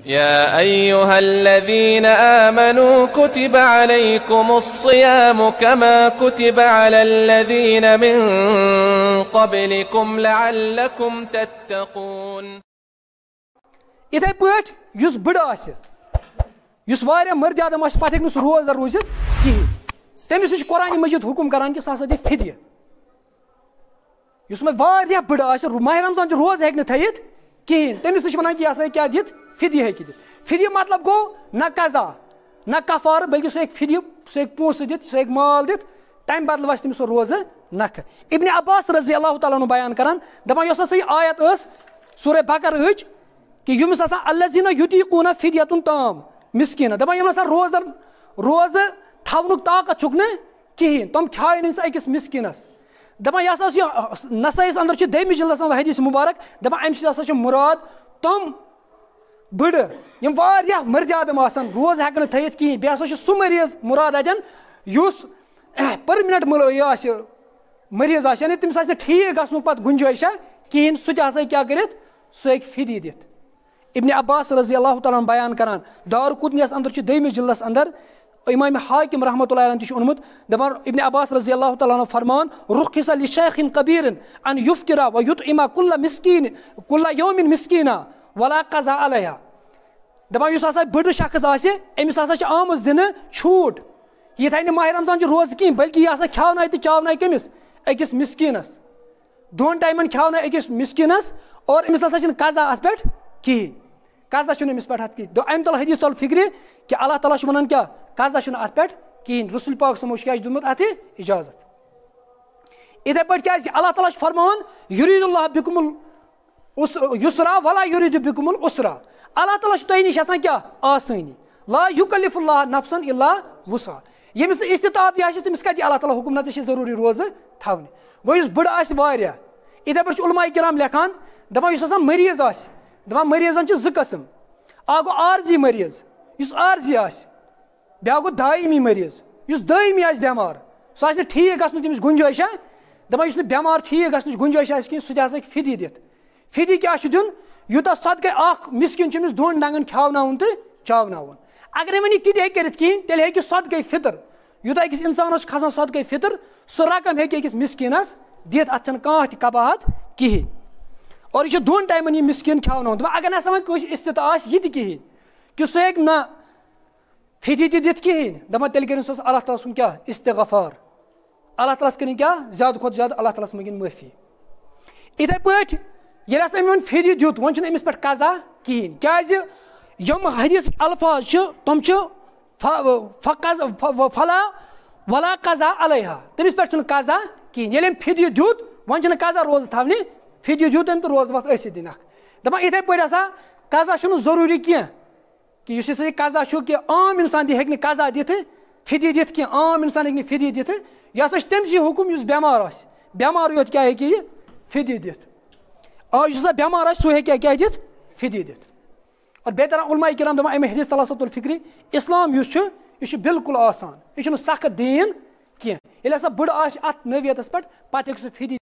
يا أيها الذين آمنوا كتب عليكم الصيام كما كتب على الذين من قبلكم لعلكم تتقون. इथे पट युस बड़ आसे युस वारिया मर्द आदम आसे पत हेक रोजदार रोजित कहीं तमिस कुरान मजीद हुकुम करान कि सह दि फिदिया युस मे वारिया बड़ आसे माह रमजान रोज हेक थयित कहीं तमिस वनान कि यह क्या दित फिदिया हेक दित फिदिया मतलब गो न कज़ा न कफार बल्कि सह फिदिया सह पोस दित सह माल दित तम बदल वस तमिस रोज नख इब्न अब्बास रज़ी अल्लाह तआला अन्हु बयान करान दपान यस आयत सूरह बकरा कि यमिस अल्लज़ीना युतीक़ूना फिदियतुन ताम मिस्कीन दपान यम रोज थवनुक ताकत छुक न कहीं तम खाए अकिस मिस्कीनस दपान यह नसाइस अंदर दमी जिल्दस अंदर हदीस मुबारक दपान अम मुराद तम बड़ यम वारिया मर्द आदम आसन रोज हेकन थयित कहीं बे सह मरीज मुराद अतन युस परमिनेंट मरीज आने तमिस ठीक गसनुक पत गुंजाइशा कहीं सह क्या करित सह फिदी दित इब्न अब्बास रज़ी अल्लाह तआला बयान करान दारुकुतनीस अंदर दमी जिल्दस अंदर इमाम हाकिम रहमतुल्लाह अलैहि ओनमुत दपान इब्न अब्बास रज़ी अल्लाह तआला फरमान रुखिस लिशैखिन कबीरिन अन युफ्तिरा व युतइमा कुल्ला यौमिन मिस्कीना वला क़ज़ा अलैहा दपान युस बड़ शख्स आसे अमिस आमज दिन छूट यह थी माह रमजान रोज कहीं बल्कि यह खावन तो चावन कमिस अकिस मिस्कीनस दोन टाइमन खावन अकिस मिस्कीनस और अमिस कज़ा अत पे कहीं कज़ा अमिस पे कहीं अम तल हदीस तल फिक्र कि अल्लाह ताला वनान क्या कज़ा अत पे कहीं रसूल पाक समो क्या दुत अत इजाजत इथे पे क्या अल्लाह ताला फरमान युरीदुल्लाह बिकुमुल युसरा वला युरीदु बिकुमुल उसरा अल्लाह ताला तुह निश क्या आसानी ला युकल्लिफुल्लाह नफ्सन इल्ला वुसअहा यमिस इस्तिताअत आसे तमिस कति अल्लाह ताला हुकुम न जरूरी रोज थवने गो युस बड़ आसे वारिया इथे पे उलमा किराम लेखान दपान युस मरीज आसे दपान मरीजन ज कस्म आ गो आर्जी मरीज युस आर्जी आसे ब्या गो दायमी मरीज युस दायमी आसे बेमार सह आसे ठीक गसनुक तमिस गुंजाइशा दपान युस बेमार ठीक गसनुच गुंजाइश आसे कहीं सह आसे फिदी दित फिदी क्या दिन यूत सदक़े अख मिस्किन अमिस दोन डंगन खावन तो चावन अगर वन ती करित कहीं तेल हे सदक़े फितर यूत अकिस इंसानस खसान सदक़े फितर सह रकम हे अकिस मिस्किनस दित अत कह कबाहत कहीं और यह दोन टाइमन यह मिस्किन खावन अगर ना वह इस्तिता यह कहीं कि सह हेक ना फिदी दित कहीं दपान तेल कर अल्लाह ताला सुन क्या इस्तिग़फ़ार अल्लाह ताला कर क्या ज्यादा खुद ज्यादा अल्लाह ताला मगिन माफी इथे पे ये फिदी दित वो अमिस पे कज़ा कहीं क्या यम हदीस अल्फाज तम फला वला क़ज़ा अलैहा तमिस पे कज़ा कहीं ये फिदी दित वो कज़ा रोज थवने फिदी दित तो रोज वत दिन दपान इथे पे कज़ा जरूरी कह कि कज़ा कि आम इंसान हे कज़ा दित फिदी दित कह आम इंसान हे फिदी दित यह तमसी हुकुम इस बेमार बेमार योत क्या हे फिदी दित और बेमार सह क्या दित फिदी दित और बेहतर उलमा किराम दपान अमे हदीस तला तुल फिक्र इस्लाम यह बिल्कुल आसान यह सख्त दीन कह बड़ अत नवियत पे फिदी